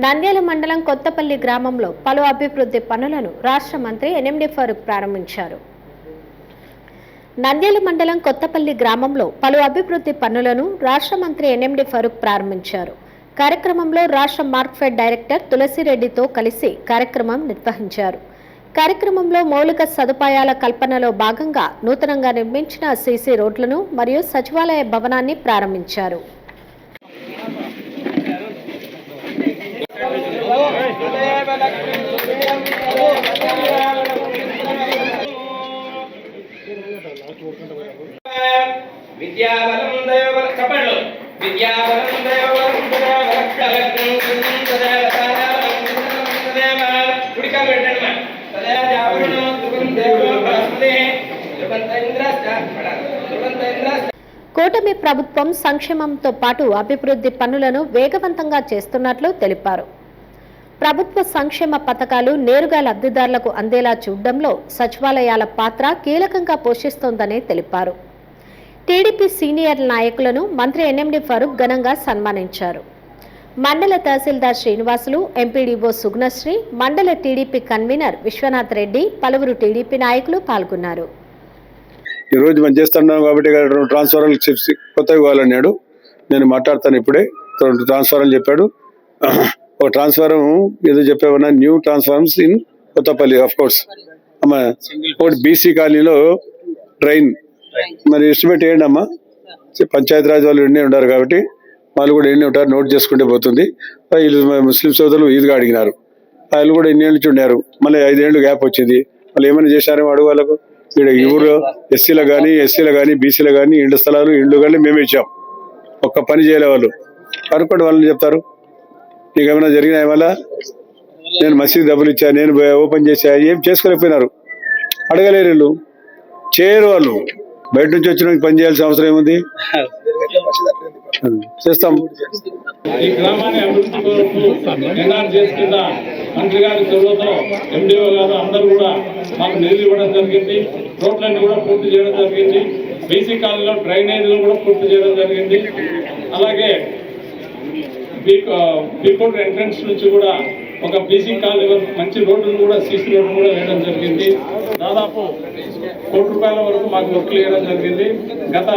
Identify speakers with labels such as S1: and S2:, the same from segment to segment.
S1: నంద్యాల మండలం కొత్తపల్లి గ్రామంలో పలు అభివృద్ధి పనులను రాష్ట్ర మంత్రి ఎన్ఎండి ఫరూక్ ప్రారంభించారు. నంద్యాల మండలం కొత్తపల్లి గ్రామంలో పలు అభివృద్ధి పనులను రాష్ట్ర మంత్రి ఎన్ఎండి ఫరూక్ ప్రారంభించారు. కార్యక్రమంలో రాష్ట్ర మార్క్ఫెడ్ డైరెక్టర్ తులసిరెడ్డితో కలిసి కార్యక్రమం నిర్వహించారు. కార్యక్రమంలో మౌలిక సదుపాయాల కల్పనలో భాగంగా నూతనంగా నిర్మించిన సీసీ రోడ్లను మరియు సచివాలయ భవనాన్ని ప్రారంభించారు. కూటమి ప్రభుత్వం సంక్షేమంతో పాటు అభివృద్ధి పనులను వేగవంతంగా చేస్తున్నట్లు తెలిపారు. ప్రభుత్వ సంక్షేమ పథకాలు నేరుగా లబ్ధిదారులకు అందేలా చూడడంలో సచివాలయాల పాత్ర కీలకంగా పోషిస్తోందని తెలిపారు. టీడీపీ సీనియర్ నాయకులను మంత్రి ఎన్ఎండి ఫరూక్ ఘనంగా సన్మానించారు. మండల తహసీల్దార్ శ్రీనివాసులు, ఎంపీడీఓ సుగుణశ్రీ, మండల టీడీపీ కన్వీనర్ విశ్వనాథ్ రెడ్డి, పలువురు టీడీపీ నాయకులు పాల్గొన్నారు.
S2: ఈ రోజు మనం చేస్తున్నాం కాబట్టి ట్రాన్స్ఫార్మర్లు కొత్తగా ఇవ్వాలన్నాడు. నేను మాట్లాడతాను ఇప్పుడే. 2 ట్రాన్స్ఫార్మర్లు చెప్పాడు. ఒక ట్రాన్స్ఫార్మర్ ఏదో చెప్పేవన్నా new transformers in Kothapalli of course. ఒకటి బీసీ కాలనీలో డ్రైన్ మరి ఎస్టిమేట్ ఏంటి అమ్మా? పంచాయతీరాజ్ వాళ్ళు ఎన్నే ఉంటారు కాబట్టి వాళ్ళు కూడా ఎన్ని ఉంటారు నోట్ చేసుకుంటే పోతుంది. వీళ్ళు ముస్లిం సోదరులు ఈద్గా అడిగినారు. వాళ్ళు కూడా ఎన్ని ఏళ్ళు ఉన్నారు. మళ్ళీ 5 ఏళ్ళు గ్యాప్ వచ్చింది. మళ్ళీ ఏమైనా చేశారేమో అడుగు వాళ్ళకు. ఇక్కడ ఊరు ఎస్సీలో కానీ బీసీలో కానీ ఇండ్ల స్థలాలు ఇండ్లు కానీ మేమే ఇచ్చాం. ఒక్క పని చేయలే వాళ్ళు. కనుక్కోండి వాళ్ళని చెప్తారు. నీకు ఏమైనా జరిగినాయి వల్ల నేను మసీద్ డబ్బులు ఇచ్చా, నేను ఓపెన్ చేసా, ఏం చేసుకోలేకపోయినారు. అడగలేరు వీళ్ళు, చేయరు వాళ్ళు. బయట నుంచి వచ్చిన పని చేయాల్సిన అవసరం ఏముంది? చేస్తాం.
S3: ఈ గ్రామాన్ని అభివృద్ధి కొరకు ఎన్ఆర్జీఎస్ కింద మంత్రి గారి చొరవతో ఎండిఓ గారు అందరూ కూడా మాకు నిధులు ఇవ్వడం జరిగింది. రోడ్లన్నీ కూడా పూర్తి చేయడం జరిగింది. బీసీ కాలనీలో డ్రైనేజీలు కూడా పూర్తి చేయడం జరిగింది. అలాగే బీకోట్ ఎంట్రన్స్ నుంచి కూడా ఒక బీసీ కాలనీ వరకు మంచి రోడ్డును కూడా సీసీ రోడ్డు కూడా వేయడం జరిగింది. దాదాపు ₹1 వరకు మాకు వర్క్లు వేయడం జరిగింది. గత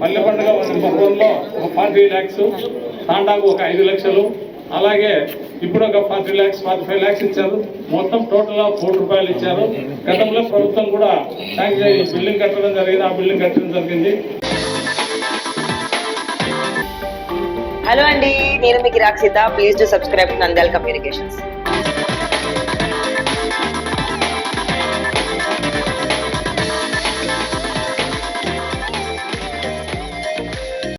S3: పల్లె పండుగ మొత్తంలో ఒక 40 lakhs, తాండాకు ఒక 5 లక్షలు, అలాగే ఇప్పుడు ఒక 40 lakhs, 45 lakhs ఇచ్చారు. మొత్తం టోటల్గా ₹1 ఇచ్చారు. గతంలో ప్రభుత్వం కూడా బిల్డింగ్ కట్టడం జరిగింది. ఆ బిల్డింగ్ కట్టడం జరిగింది.
S4: హలో అండి, నేను మీకు Rakshitha. Please to subscribe Nandyal communications.